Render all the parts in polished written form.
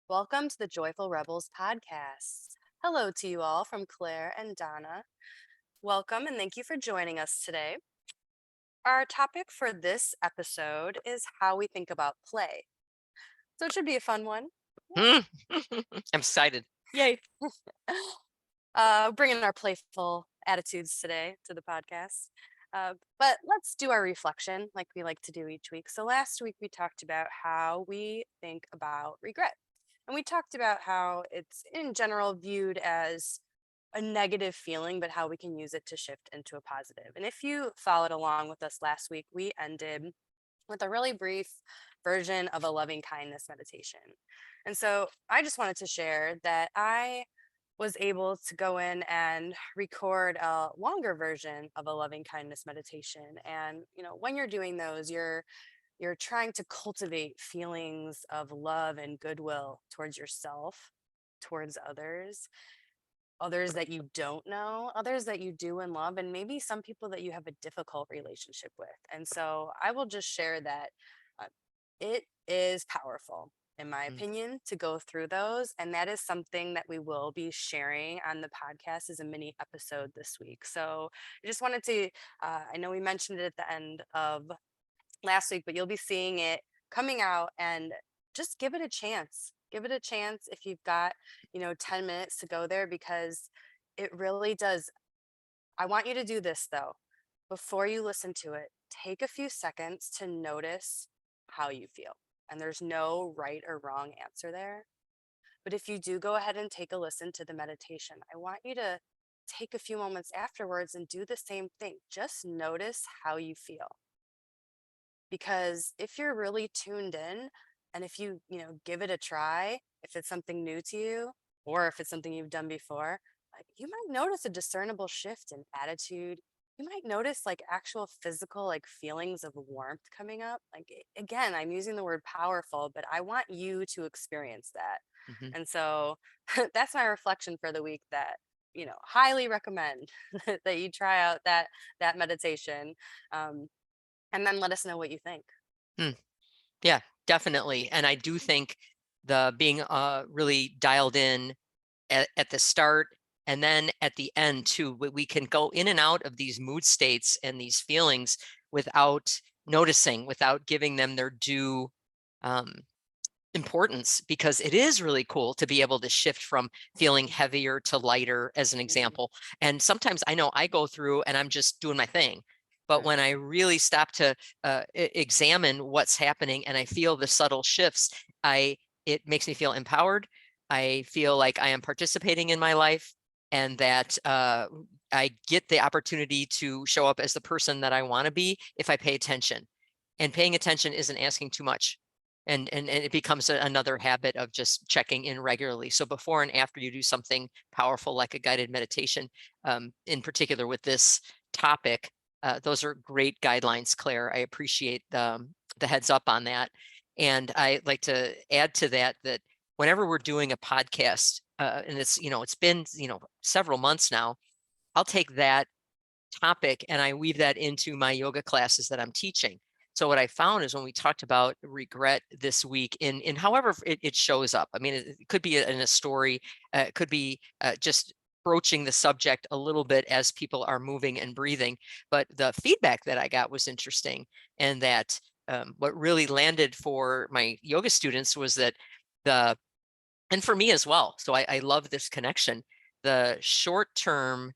Welcome to the Joyful Rebels podcast. Hello to you all from Claire and Donna. Welcome and thank you for joining us today. Our topic for this episode is how we think about play. So it should be a fun one. Hmm. I'm excited. Yay. Bringing our playful attitudes today to the podcast. But let's do our reflection like we like to do each week. So last week we talked about how we think about regret. And we talked about how it's in general viewed as a negative feeling, but how we can use it to shift into a positive. And if you followed along with us last week, we ended with a really brief version of a loving kindness meditation. And so I just wanted to share that I was able to go in and record a longer version of a loving kindness meditation. And when you're doing those, you're trying to cultivate feelings of love and goodwill towards yourself, towards others that you don't know, others that you do and love, and maybe some people that you have a difficult relationship with. And so I will just share that uh, it is powerful, in my Mm. opinion, to go through those. And that is something that we will be sharing on the podcast as a mini episode this week. So I just wanted to, I know we mentioned it at the end of last week, but you'll be seeing it coming out and just give it a chance. Give it a chance if you've got, 10 minutes to go there because it really does. I want you to do this though. Before you listen to it, take a few seconds to notice how you feel. And there's no right or wrong answer there. But if you do go ahead and take a listen to the meditation, I want you to take a few moments afterwards and do the same thing. Just notice how you feel, because if you're really tuned in and if you give it a try, if it's something new to you or if it's something you've done before, like you might notice a discernible shift in attitude. You might notice like actual physical like feelings of warmth coming up. Like again, I'm using the word powerful, but I want you to experience that. Mhm. And so that's my reflection for the week, that highly recommend that you try out that meditation. um, and then let us know what you think. Mm. Yeah, definitely. And I do think the being really dialed in at the start and then at the end too, we can go in and out of these mood states and these feelings without noticing, without giving them their due um, importance, because it is really cool to be able to shift from feeling heavier to lighter, as an Mhm. example. And sometimes I know I go through and I'm just doing my thing. But Right. when I really stop to examine what's happening and I feel the subtle shifts, it makes me feel empowered. I feel like I am participating in my life, and that I get the opportunity to show up as the person that I want to be if I pay attention. And paying attention isn't asking too much, and it becomes another habit of just checking in regularly. So before and after you do something powerful like a guided meditation, in particular with this topic, those are great guidelines, Claire. I appreciate the heads up on that. And I like to add to that that whenever we're doing a podcast, and it's been several months now, I'll take that topic and I weave that into my yoga classes that I'm teaching. So what I found is when we talked about regret this week, in however it shows up, I mean, it could be in a story, it could be just broaching the subject a little bit as people are moving and breathing. But the feedback that I got was interesting, and that what really landed for my yoga students was that the and for me as well. So I love this connection. The short term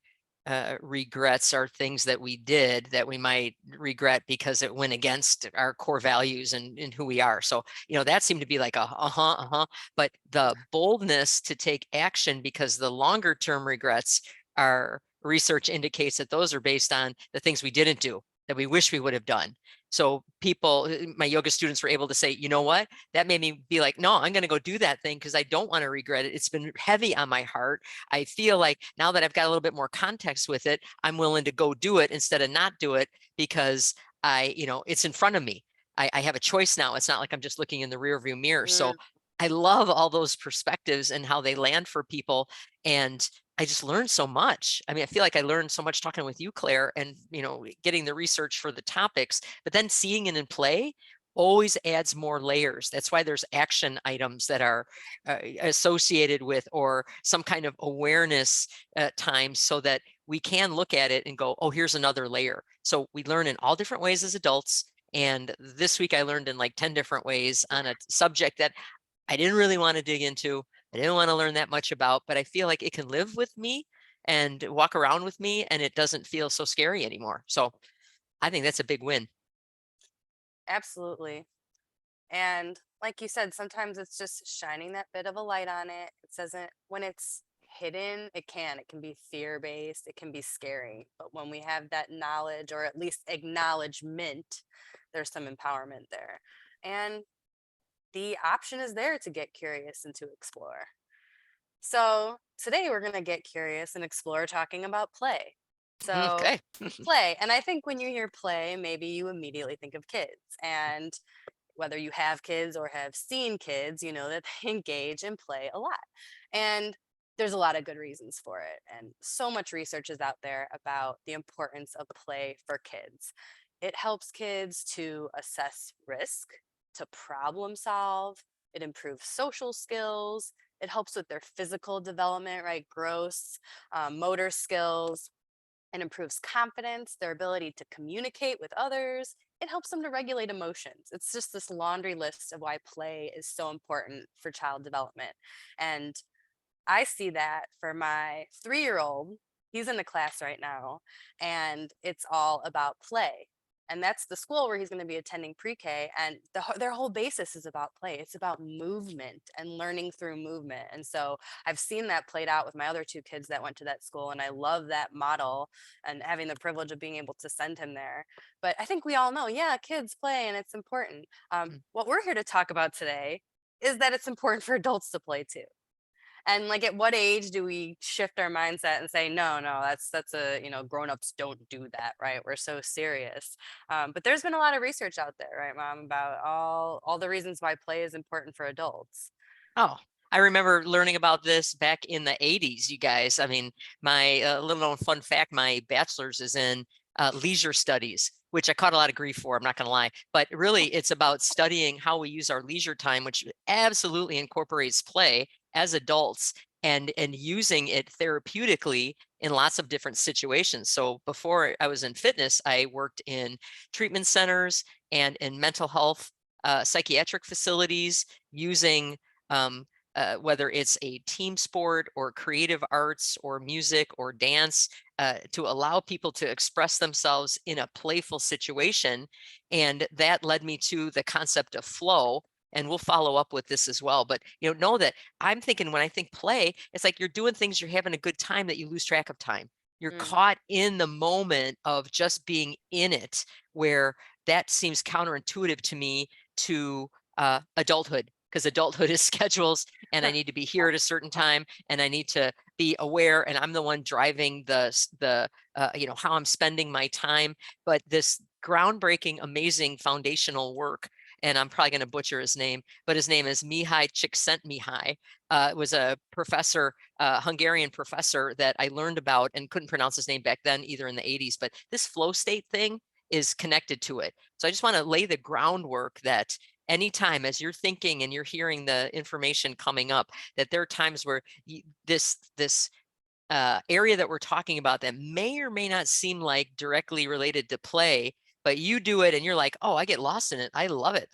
regrets are things that we did that we might regret because it went against our core values and who we are. So, that seemed to be like uh-huh. But the boldness to take action, because the longer term regrets, our research indicates that those are based on the things we didn't do that we wish we would have done. So my yoga students were able to say, you know what? That made me be like, no, I'm going to go do that thing because I don't want to regret it. It's been heavy on my heart. I feel like now that I've got a little bit more context with it, I'm willing to go do it instead of not do it, because it's in front of me. I have a choice now. It's not like I'm just looking in the rear view mirror. So Mm, I love all those perspectives and how they land for people. And I just learned so much. I mean, I feel like I learned so much talking with you, Claire, and getting the research for the topics, but then seeing it in play always adds more layers. That's why there's action items that are associated with, or some kind of awareness time, so that we can look at it and go, oh, here's another layer. So we learn in all different ways as adults. And this week I learned in like 10 different ways on a subject that I didn't really want to dig into. I didn't want to learn that much about, but I feel like it can live with me and walk around with me, and it doesn't feel so scary anymore. So I think that's a big win. Absolutely. And like you said, sometimes it's just shining that bit of a light on it. It doesn't, when it's hidden, it can be fear based, it can be scary. But when we have that knowledge, or at least acknowledgement, there's some empowerment there. And the option is there to get curious and to explore. So today we're going to get curious and explore talking about play. So, Okay. play. And I think when you hear play, maybe you immediately think of kids. And whether you have kids or have seen kids, you know that they engage and play a lot. And there's a lot of good reasons for it. And so much research is out there about the importance of play for kids. It helps kids to assess risk, to problem solve, it improves social skills, it helps with their physical development, right? Growth, motor skills, and improves confidence, their ability to communicate with others. It helps them to regulate emotions. It's just this laundry list of why play is so important for child development. And I see that for my 3-year-old. He's in the class right now, and it's all about play. And that's the school where he's going to be attending pre-K. And their whole basis is about play. It's about movement and learning through movement. And so I've seen that played out with my other 2 kids that went to that school. And I love that model and having the privilege of being able to send him there. But I think we all know, yeah, kids play and it's important. What we're here to talk about today is that it's important for adults to play too. And like, at what age do we shift our mindset and say, no, no, that's a, grown-ups don't do that, right? We're so serious. But there's been a lot of research out there, right, Mom, about all the reasons why play is important for adults. Oh, I remember learning about this back in the 80s, you guys. I mean, my little known fun fact, my bachelor's is in leisure studies, which I caught a lot of grief for, I'm not going to lie. But really, it's about studying how we use our leisure time, which absolutely incorporates play as adults, and using it therapeutically in lots of different situations. So before I was in fitness, I worked in treatment centers and in mental health psychiatric facilities, using whether it's a team sport or creative arts or music or dance, to allow people to express themselves in a playful situation. And that led me to the concept of flow. And we'll follow up with this as well. But know that I'm thinking, when I think play, it's like you're doing things, you're having a good time, that you lose track of time. You're Mm, caught in the moment of just being in it, where that seems counterintuitive to me to adulthood, because adulthood is schedules, and I need to be here at a certain time, and I need to be aware, and I'm the one driving the how I'm spending my time. But this groundbreaking, amazing foundational work, and I'm probably going to butcher his name, but his name is Mihai Csikszentmihalyi. Was a professor, Hungarian professor, that I learned about, and couldn't pronounce his name back then either in the 80s. But this flow state thing is connected to it. So I just want to lay the groundwork that anytime, as you're thinking and you're hearing the information coming up, that there are times where this area that we're talking about, that may or may not seem like directly related to play, but you do it and you're like, oh, I get lost in it, I love it,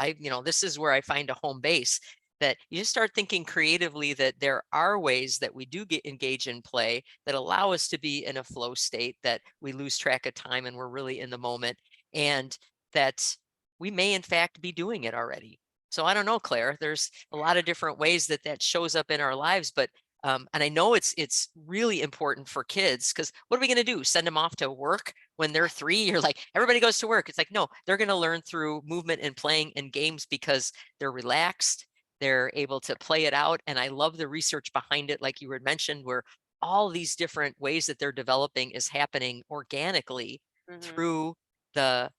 this is where I find a home base. That you just start thinking creatively, that there are ways that we do engage in play that allow us to be in a flow state, that we lose track of time and we're really in the moment, and that we may in fact be doing it already. So I don't know, Claire, there's a lot of different ways that that shows up in our lives. But and I know it's really important for kids, because what are we going to do? Send them off to work when they're 3? You're like, everybody goes to work. It's like, no, they're going to learn through movement and playing and games, because they're relaxed, they're able to play it out. And I love the research behind it, like you had mentioned, where all these different ways that they're developing is happening organically hmm through the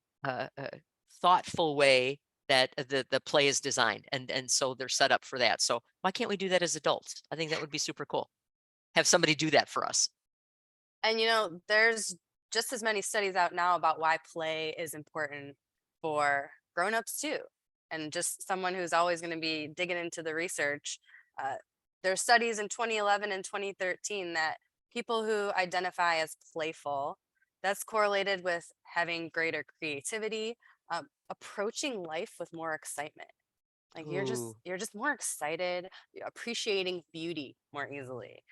thoughtful way that the play is designed, and so they're set up for that. So why can't we do that as adults? I think that would be super cool. Have somebody do that for us. And there's just as many studies out now about why play is important for grown-ups too. And just someone who's always going to be digging into the research, uh, there's studies in 2011 and 2013 that people who identify as playful, that's correlated with having greater creativity, approaching life with more excitement. Like Ooh. you're just more excited, you're appreciating beauty more easily,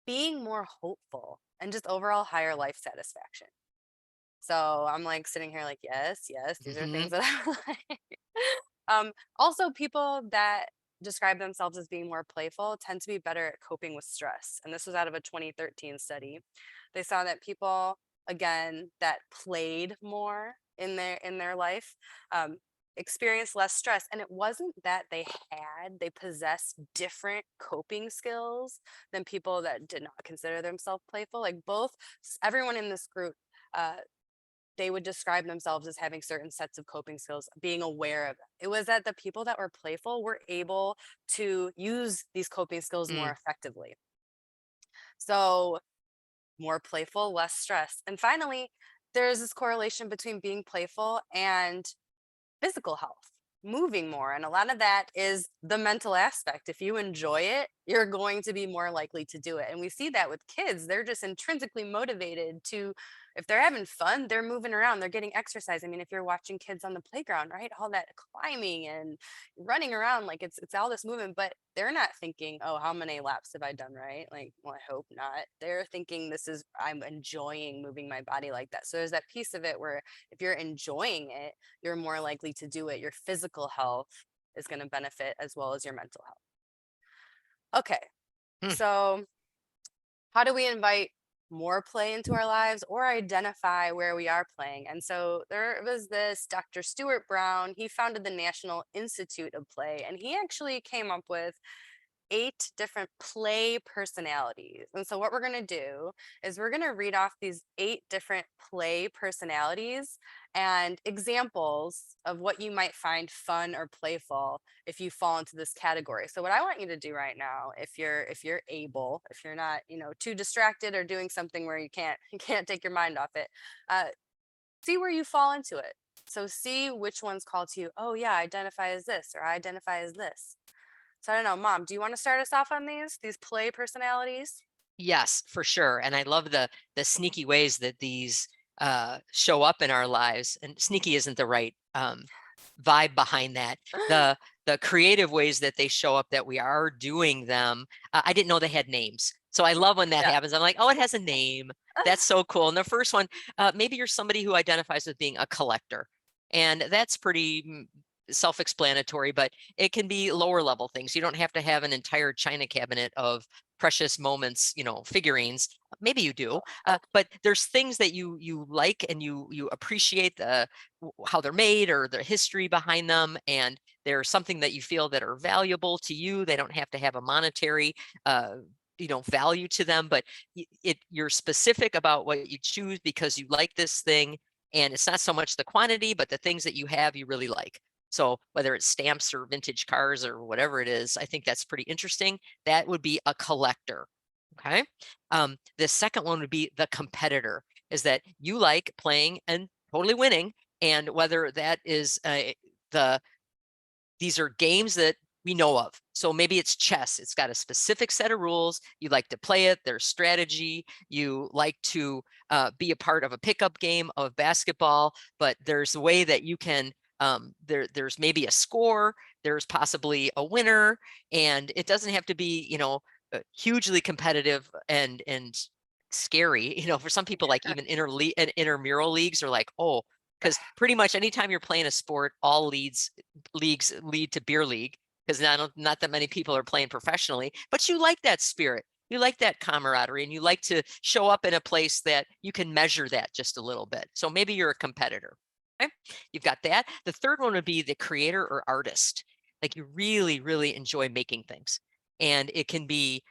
being more hopeful, and just overall higher life satisfaction. So I'm like sitting here like, yes, yes, these are Hmm. things that I like. Also, people that describe themselves as being more playful tend to be better at coping with stress. And this was out of a 2013 study. They saw that people, again, that played more in their life, um, experienced less stress. And it wasn't that they possessed different coping skills than people that did not consider themselves playful. Like everyone in this group, uh, they would describe themselves as having certain sets of coping skills, being aware of them. It was that the people that were playful were able to use these coping skills more Mm. effectively. So, more playful, less stress. And finally, there's this correlation between being playful and physical health, moving more. And a lot of that is the mental aspect. If you enjoy it, you're going to be more likely to do it. And we see that with kids. They're just intrinsically motivated to, if they're having fun, they're moving around, they're getting exercise. I mean, if you're watching kids on the playground, right? All that climbing and running around, like it's all this movement, but they're not thinking, oh, how many laps have I done, right? Like, well, I hope not. They're thinking I'm enjoying moving my body like that. So there's that piece of it where if you're enjoying it, you're more likely to do it. Your physical health is going to benefit as well as your mental health. Okay, Hmm. so how do we invite more play into our lives or identify where we are playing? And so there was this Dr. Stuart Brown. He founded the National Institute of Play, and he actually came up with 8 different play personalities. And so, what we're going to do is we're going to read off these 8 different play personalities and examples of what you might find fun or playful if you fall into this category. So, what I want you to do right now, if you're able, if you're not, too distracted or doing something where you can't you can't take your mind off it, uh, see where you fall into it. So, see which ones call to you. Oh yeah, I identify as this, or I identify as this. So I don't know, mom, do you want to start us off on these play personalities? Yes, for sure. And I love the sneaky ways that these show up in our lives. And sneaky isn't the right vibe behind that. The the creative ways that they show up that we are doing them. I didn't know they had names. So I love when that Yeah. happens. I'm like, oh, it has a name. That's so cool. And the first one, maybe you're somebody who identifies with being a collector. And that's pretty self-explanatory, but it can be lower level things. You don't have to have an entire china cabinet of precious moments, figurines. Maybe you do, but there's things that you like and you appreciate how they're made or the history behind them, and there's something that you feel that are valuable to you. They don't have to have a monetary uh, value to them, but you're specific about what you choose because you like this thing, and it's not so much the quantity, but the things that you have you really like. So whether it's stamps or vintage cars or whatever it is, I think that's pretty interesting. That would be a collector. Okay. The second one would be the competitor, is that you like playing and totally winning. And whether that is the these are games that we know of. So maybe it's chess. It's got a specific set of rules. You like to play it. There's strategy. You like to be a part of a pickup game of basketball, but there's a way that you can there's maybe a score, there's possibly a winner, and it doesn't have to be, hugely competitive and scary. For some people, like even intramural leagues are like, oh, because pretty much anytime you're playing a sport, all leagues lead to beer league, because not that many people are playing professionally, but you like that spirit. You like that camaraderie, and you like to show up in a place that you can measure that just a little bit. So maybe you're a competitor. Okay, you've got that. The third one would be the creator or artist. Like you really, really enjoy making things. And it can be,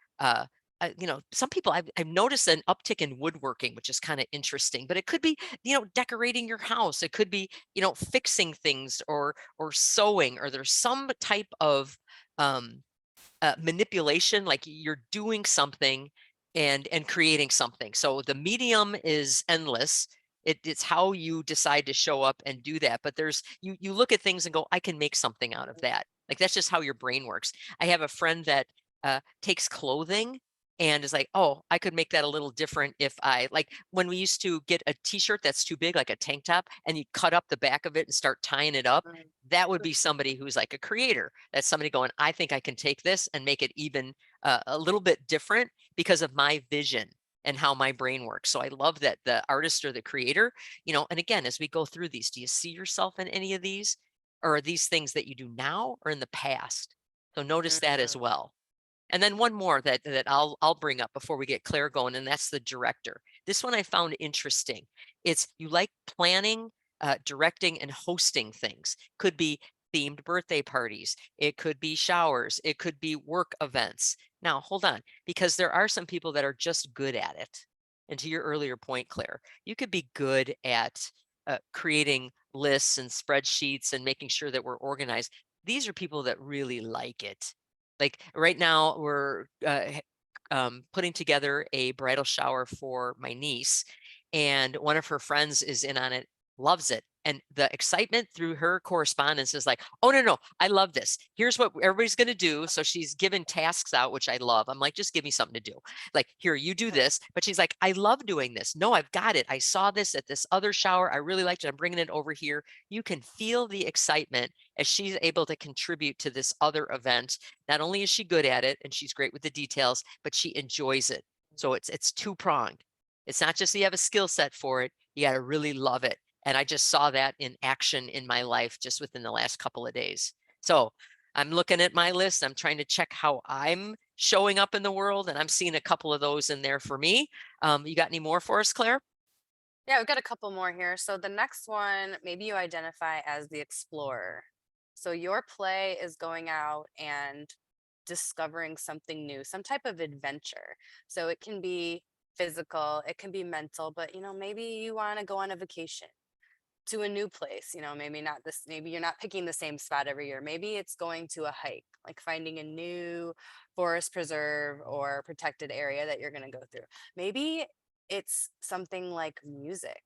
some people I've noticed an uptick in woodworking, which is kind of interesting, but it could be, decorating your house. It could be, fixing things or sewing, or there's some type of um, manipulation, like you're doing something and creating something. So the medium is endless, It's how you decide to show up and do that. But you look at things and go, I can make something out of that. Like that's just how your brain works. I have a friend that takes clothing and is like, oh, I could make that a little different if I like when we used to get a t-shirt that's too big, like a tank top, and you cut up the back of it and start tying it up. Mm. That would be somebody who's like a creator. That's somebody going, I think I can take this and make it even a little bit different because of my vision and how my brain works. So I love that the artist or the creator, and again, as we go through these, do you see yourself in any of these? Or are these things that you do now or in the past? So notice that as Mm. well. And then one more that I'll bring up before we get Claire going, and that's the director. This one I found interesting. It's you like planning, directing, and hosting things. Could be themed birthday parties. It could be showers. It could be work events. Now, hold on, because there are some people that are just good at it. And to your earlier point, Claire, you could be good at creating lists and spreadsheets and making sure that we're organized. These are people that really like it. Like right now, we're putting together a bridal shower for my niece, and one of her friends is in on it, loves it. And the excitement through her correspondence is like, oh, no, no, I love this. Here's what everybody's going to do. So she's given tasks out, which I love. I'm like, just give me something to do. Like, here, you do this. But she's like, I love doing this. No, I've got it. I saw this at this other shower. I really liked it. I'm bringing it over here. You can feel the excitement as she's able to contribute to this other event. Not only is she good at it and she's great with the details, but she enjoys it. So it's two-pronged. It's not just you have a skill set for it, you got to really love it. And I just saw that in action in my life just within the last couple of days. So I'm looking at my list. I'm trying to check how I'm showing up in the world, and I'm seeing a couple of those in there for me. You got any more for us, Claire? Yeah, we've got a couple more here. So the next one, maybe you identify as the explorer. So your play is going out and discovering something new, some type of adventure. So it can be physical, it can be mental, but maybe you want to go on a vacation to a new place, maybe not this, maybe you're not picking the same spot every year. Maybe it's going to a hike, like finding a new forest preserve or protected area that you're going to go through. Maybe it's something like music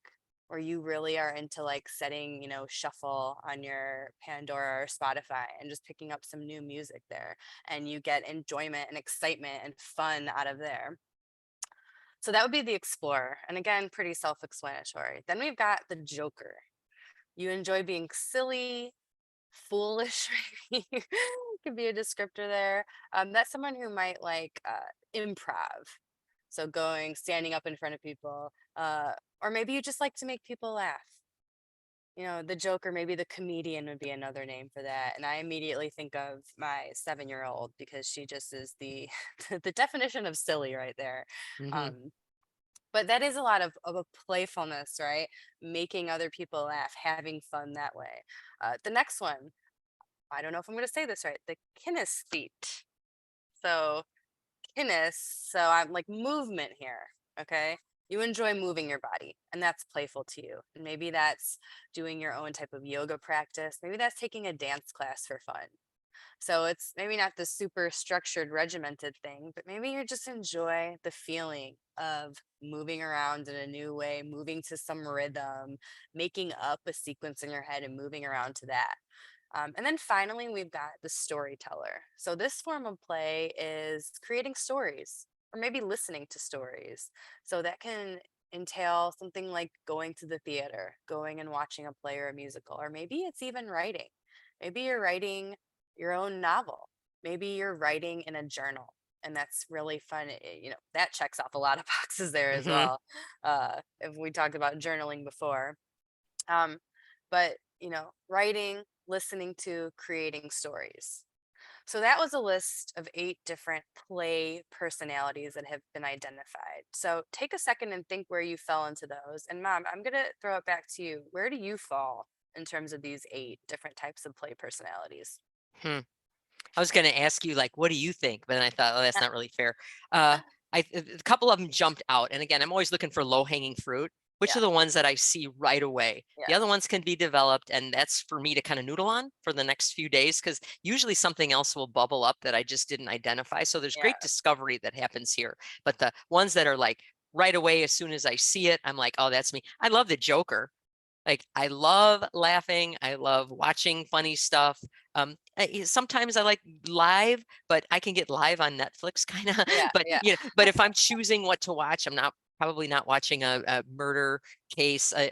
where you really are into like setting, shuffle on your Pandora or Spotify and just picking up some new music there, and you get enjoyment and excitement and fun out of there. So that would be the explorer. And again, pretty self explanatory. Then we've got the joker. You enjoy being silly, foolish, maybe could be a descriptor there. That's someone who might like improv. So standing up in front of people, or maybe you just like to make people laugh. The joker, maybe the comedian would be another name for that. And I immediately think of my 7-year-old because she just is the the definition of silly right there. Hmm. Um, but that is a lot of a playfulness, right? Making other people laugh, having fun that way. The next one, I don't know if I'm going to say this right, the kinesthete. So so I'm like movement here. Okay. You enjoy moving your body, and that's playful to you. And maybe that's doing your own type of yoga practice. Maybe that's taking a dance class for fun. So it's maybe not the super structured, regimented thing, but maybe you just enjoy the feeling of moving around in a new way, moving to some rhythm, making up a sequence in your head and moving around to that. And then finally, we've got the storyteller. So this form of play is creating stories or maybe listening to stories. So that can entail something like going to the theater, going and watching a play or a musical, or maybe it's even writing. Maybe you're writing your own novel. Maybe you're writing in a journal. And that's really fun. That checks off a lot of boxes there as Hmm. well. If we talked about journaling before. Um, but, writing, listening to, creating stories. So that was a list of 8 different play personalities that have been identified. So take a second and think where you fell into those. And Mom, I'm going to throw it back to you. Where do you fall in terms of these 8 different types of play personalities? Hmm. I was going to ask you, like, what do you think? But then I thought, oh, that's not really fair. Uh, a couple of them jumped out. And again, I'm always looking for low hanging fruit. Which Yeah, are the ones that I see right away? The yeah, other ones can be developed, and that's for me to kind of noodle on for the next few days because usually something else will bubble up that I just didn't identify. So there's yeah. great discovery that happens here. But the ones that are like right away, as soon as I see it, I'm like, oh, that's me. I love the Joker. Like, I love laughing. I love watching funny stuff. Sometimes I like live, but I can get live on Netflix kind of. Yeah, But yeah. but if I'm choosing what to watch, I'm not probably not watching a murder case. I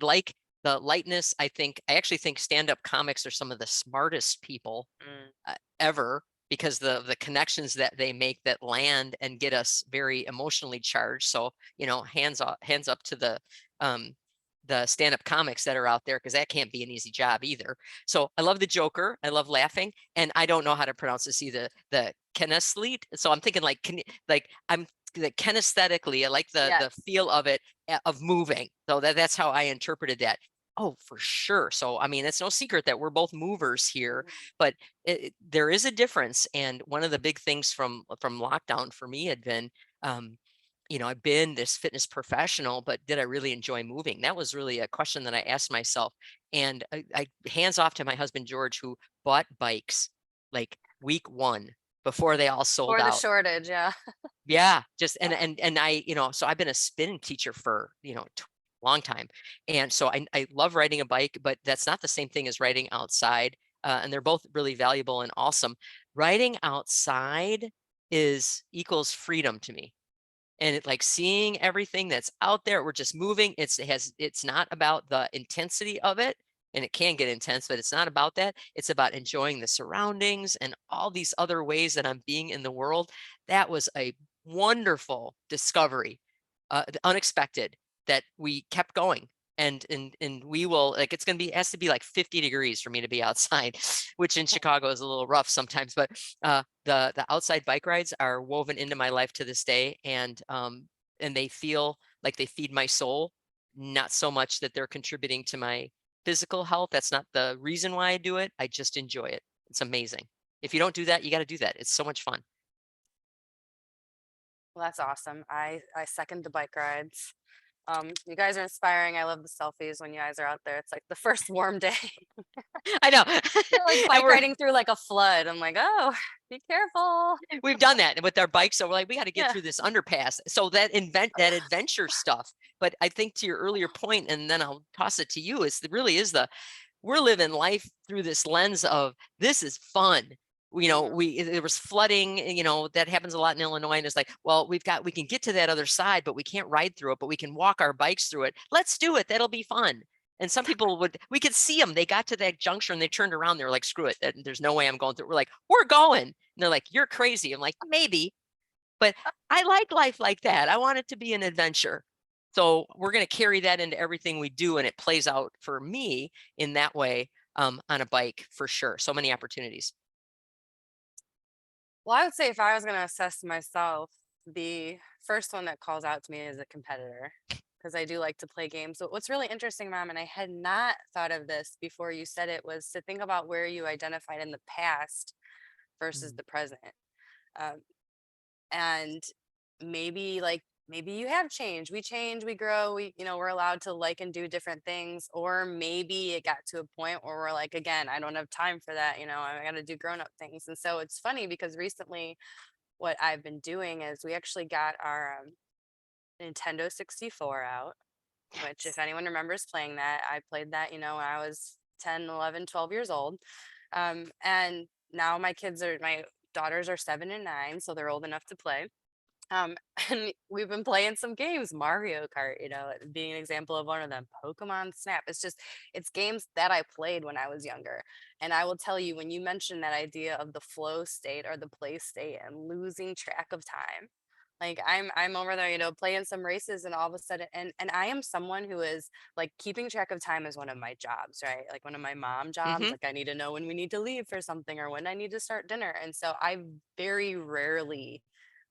like the lightness. I actually think stand-up comics are some of the smartest people Mm. ever, because the connections that they make that land and get us very emotionally charged. So, hands up to the stand-up comics that are out there, because that can't be an easy job either. So I love the Joker. I love laughing, and I don't know how to pronounce this either. The kinesthete. So I'm thinking like I'm the kinesthetically. I like the Yes. feel of it, of moving. So that's how I interpreted that. Oh, for sure. So I mean, it's no secret that we're both movers here, Mhm. but there is a difference. And one of the big things from lockdown for me had been, um, I've been this fitness professional, but did I really enjoy moving? That was really a question that I asked myself. And I hands off to my husband George, who bought bikes like week one before they all sold Or the out. shortage, yeah. Yeah, just and I, so I've been a spinning teacher for, long time. And so I love riding a bike, but that's not the same thing as riding outside. And they're both really valuable and awesome. Riding outside is equals freedom to me. And like seeing everything that's out there, we're just moving. It's not about the intensity of it. And it can get intense, but it's not about that. It's about enjoying the surroundings and all these other ways that I'm being in the world. That was a wonderful discovery, unexpected, that we kept going. And we will, like, it's gonna be, has to be like 50 degrees for me to be outside, which in Chicago is a little rough sometimes. But the outside bike rides are woven into my life to this day, and they feel like they feed my soul, not so much that they're contributing to my physical health. That's not the reason why I do it. I just enjoy it. It's amazing. If you don't do that, you got to do that. It's so much fun. Well, that's awesome. I second the bike rides. You guys are inspiring. I love the selfies when you guys are out there. It's like the first warm day. I know. You're like And bike riding through like a flood. I'm like, oh, be careful. we've done that with our bikes. So we're like, we got to get Yeah. through this underpass. So that adventure stuff. But I think, to your earlier point, and then I'll toss it to you, really is we're living life through this lens of, this is fun. Mhm. There was flooding, that happens a lot in Illinois. And it's like, well, we can get to that other side, but we can't ride through it, but we can walk our bikes through it. Let's do it. That'll be fun. And some people we could see them. They got to that juncture and they turned around. They were like, screw it. There's no way I'm going through. We're like, we're going. And they're like, you're crazy. I'm like, maybe, but I like life like that. I want it to be an adventure. So we're going to carry that into everything we do. And it plays out for me in that way, on a bike, for sure. So many opportunities. Well, I would say if I was going to assess myself, the first one that calls out to me is a competitor because I do like to play games. So what's really interesting, Mom, and I had not thought of this before you said it, was to think about where you identified in the past versus Mm. the present. Um, and maybe you have changed, we change, we grow, we're allowed to like and do different things, or maybe it got to a point where we're like, again, I don't have time for that, I got to do grown up things. And so it's funny because recently what I've been doing is we actually got our Nintendo 64 out, which if Yes. anyone remembers playing that, I played that, when I was 10, 11, 12 years old. And now my daughters are 7 and 9, so they're old enough to play. um, and we've been playing some games, Mario Kart, being an example of one of them, Pokemon Snap. It's games that I played when I was younger. And I will tell you, when you mentioned that idea of the flow state or the play state and losing track of time, like I'm over there, playing some races, and all of a sudden, and I am someone who is like, keeping track of time is one of my jobs, right? Like one of my mom jobs. Hmm. Like, I need to know when we need to leave for something or when I need to start dinner. And so I very rarely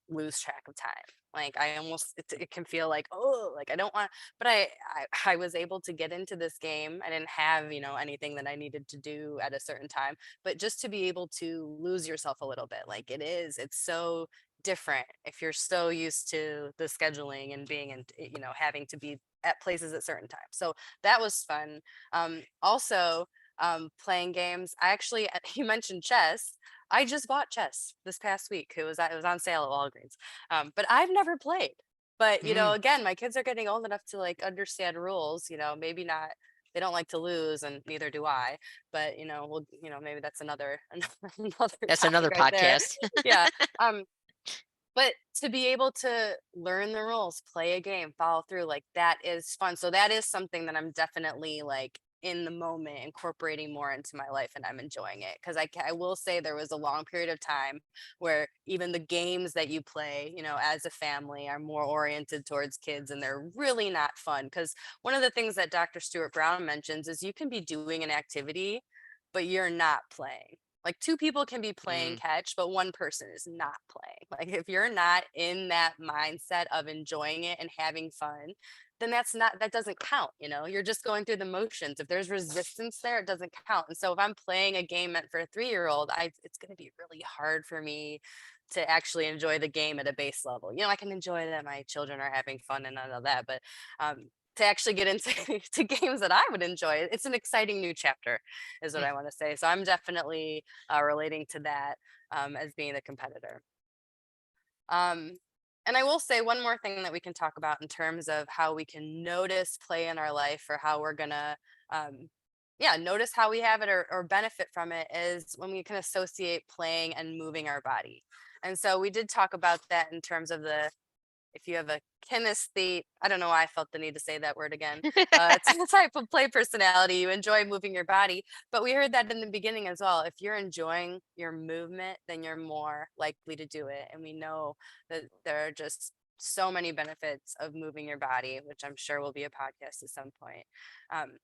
lose track of time. Like, I almost, it can feel like, oh, like I don't want, but I was able to get into this game. I didn't have, anything that I needed to do at a certain time, but just to be able to lose yourself a little bit, like it's so different if you're so used to the scheduling and being in, having to be at places at certain times. So that was fun. Also, playing games. I actually, you mentioned chess. I just bought chess this past week. It was on sale at Walgreens. But I've never played. But, Mm, again, my kids are getting old enough to like understand rules, maybe not, they don't like to lose and neither do I, but maybe that's another another that's topic another right there. podcast. Yeah. Um, but to be able to learn the rules, play a game, follow through, like that is fun. So that is something that I'm definitely like in the moment incorporating more into my life and I'm enjoying it. Cause I will say there was a long period of time where even the games that you play, as a family are more oriented towards kids and they're really not fun. Cause one of the things that Dr. Stuart Brown mentions is you can be doing an activity, but you're not playing. Like two people can be playing Mm, catch, but one person is not playing. Like if you're not in that mindset of enjoying it and having fun, then that doesn't count, You're just going through the motions. If there's resistance there, it doesn't count. And so if I'm playing a game meant for a 3-year-old, it's going to be really hard for me to actually enjoy the game at a base level. I can enjoy that my children are having fun and all of that, but to actually get into to games that I would enjoy, it's an exciting new chapter is what mm. I want to say. So I'm definitely relating to that as being a competitor. Um, and I will say one more thing that we can talk about in terms of how we can notice play in our life or how we're gonna, um, yeah, notice how we have it or benefit from it is when we can associate playing and moving our body. And so we did talk about that in terms of if you have a kinesthete, I don't know why I felt the need to say that word again. It's a type of play personality. You enjoy moving your body, but we heard that in the beginning as well. If you're enjoying your movement, then you're more likely to do it. And we know that there are just so many benefits of moving your body, which I'm sure will be a podcast at some point. Um,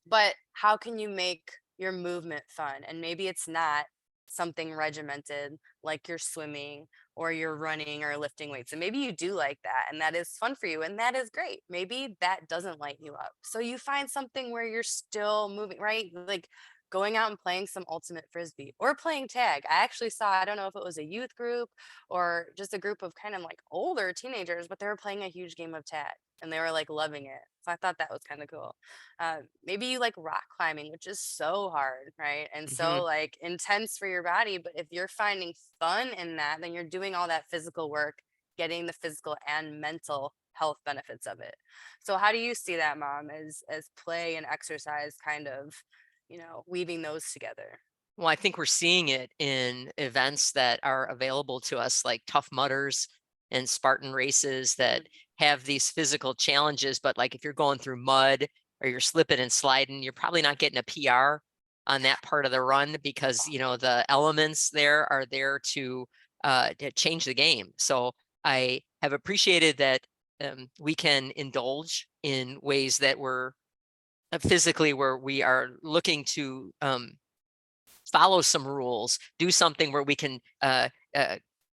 but how can you make your movement fun? And maybe it's not something regimented like you're swimming or you're running or lifting weights. And maybe you do like that and that is fun for you and that is great. Maybe that doesn't light you up. So you find something where you're still moving, right? Like going out and playing some ultimate frisbee or playing tag. I actually saw, I don't know if it was a youth group or just a group of kind of like older teenagers, but they were playing a huge game of tag and they were like loving it. So I thought that was kind of cool. Maybe you like rock climbing, which is so hard, right? And Mhm. so like intense for your body. But if you're finding fun in that, then you're doing all that physical work, getting the physical and mental health benefits of it. So how do you see that, Mom, as play and exercise kind of, weaving those together? Well, I think we're seeing it in events that are available to us, like Tough Mudders and Spartan races Mhm. that have these physical challenges. But like if you're going through mud or you're slipping and sliding, you're probably not getting a PR on that part of the run because the elements there are there to change the game. So I have appreciated that we can indulge in ways that we're physically where we are looking to follow some rules, do something where we can uh,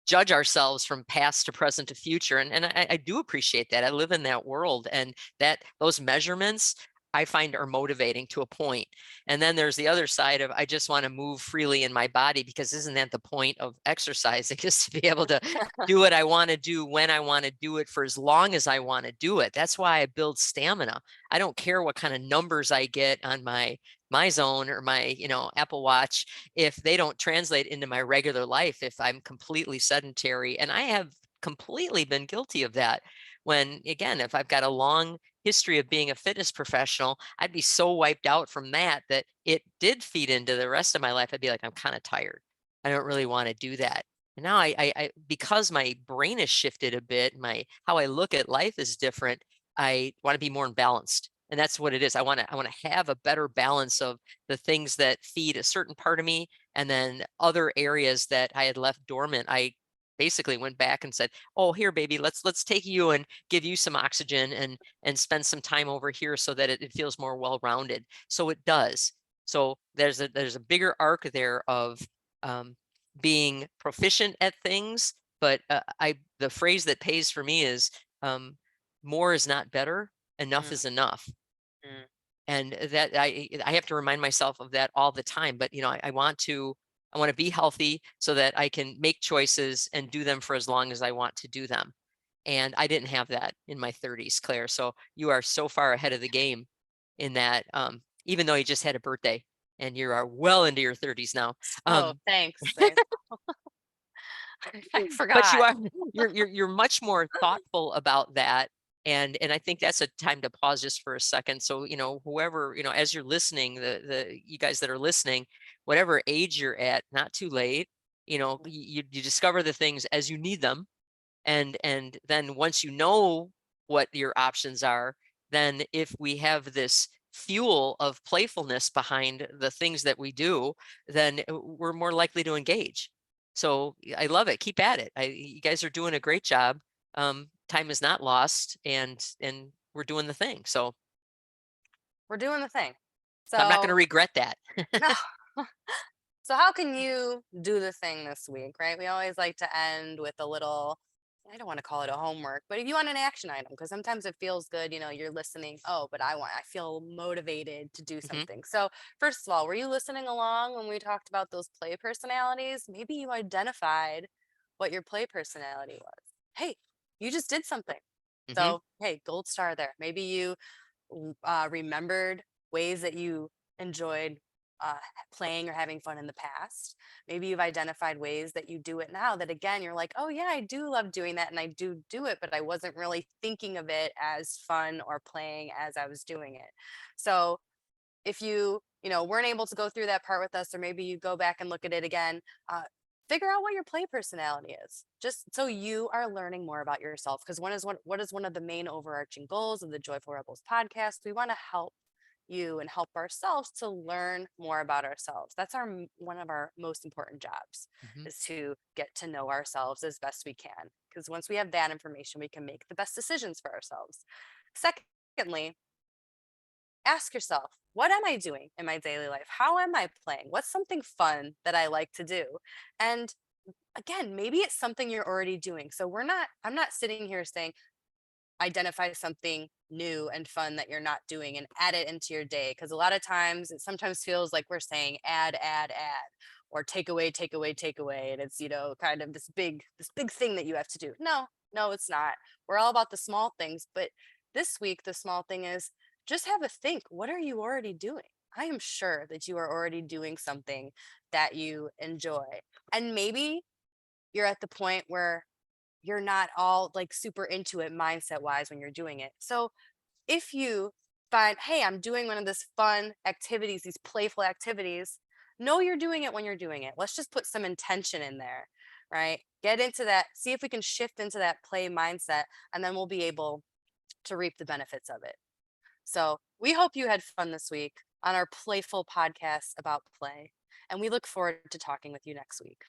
judge ourselves from past to present to future. And I do appreciate that. I live in that world, and that those measurements I find are motivating to a point. And then there's the other side of I just want to move freely in my body, because isn't that the point of exercising, is to be able to do what I want to do when I want to do it for as long as I want to do it. That's why I build stamina. I don't care what kind of numbers I get on my zone or my Apple Watch if they don't translate into my regular life, if I'm completely sedentary. And I have completely been guilty of that. When again, if I've got a long history of being a fitness professional, I'd be so wiped out from that that it did feed into the rest of my life. I'd be like, I'm kind of tired. I don't really want to do that. And now I because my brain has shifted a bit, my how I look at life is different. I want to be more balanced. And that's what it is. I want to have a better balance of the things that feed a certain part of me, and then other areas that I had left dormant. I basically went back and said, "Oh, here, baby, let's take you and give you some oxygen and spend some time over here so that it feels more well-rounded." So it does. So there's a bigger arc there of um, being proficient at things, but I the phrase that pays for me is um, more is not better, enough Mm, is enough. mm. And that I have to remind myself of that all the time. But I want to be healthy so that I can make choices and do them for as long as I want to do them. And I didn't have that in my 30s, Claire. So you are so far ahead of the game in that, even though you just had a birthday and you are well into your 30s now. Oh, Um, thanks. Thanks. I but you forgot. are you're much more thoughtful about that. And I think that's a time to pause just for a second. So, whoever, as you're listening, the you guys that are listening, whatever age you're at, not too late, you discover the things as you need them. And then once you know what your options are, then if we have this fuel of playfulness behind the things that we do, then we're more likely to engage. So I love it. Keep at it. You guys are doing a great job. Time is not lost, and we're doing the thing. So We're doing the thing. I'm not going to So regret that. no. So how can you do the thing this week, right? We always like to end with a little, I don't want to call it a homework, but if you want an action item, because sometimes it feels good, you're listening, oh, but I feel motivated to do Mhm. something. So first of all, were you listening along when we talked about those play personalities? Maybe you identified what your play personality was. Hey, you just did something. Mhm. So, hey, gold star there. Maybe you remembered ways that you enjoyed playing or having fun in the past. Maybe you've identified ways that you do it now that, again, you're like, oh, yeah, I do love doing that. And I do it, but I wasn't really thinking of it as fun or playing as I was doing it. So if you weren't able to go through that part with us, or maybe you go back and look at it again, uh, figure out what your play personality is, just so you are learning more about yourself. Because what is one of the main overarching goals of the Joyful Rebels podcast? We want to help you and help ourselves to learn more about ourselves. That's one of our most important jobs, Mhm. is to get to know ourselves as best we can, because once we have that information, we can make the best decisions for ourselves. Secondly, ask yourself, what am I doing in my daily life? How am I playing? What's something fun that I like to do? And again, maybe it's something you're already doing. So I'm not sitting here saying identify something new and fun that you're not doing and add it into your day. Cause a lot of times it sometimes feels like we're saying add, or take away, take away, take away. And it's, kind of this big thing that you have to do. No, no, it's not. We're all about the small things. But this week, the small thing is just have a think. What are you already doing? I am sure that you are already doing something that you enjoy. And maybe you're at the point where you're not all like super into it mindset wise when you're doing it. So if you find, hey, I'm doing one of this fun activities, these playful activities, know you're doing it when you're doing it. Let's just put some intention in there, right? Get into that, see if we can shift into that play mindset, and then we'll be able to reap the benefits of it. So we hope you had fun this week on our playful podcast about play. And we look forward to talking with you next week.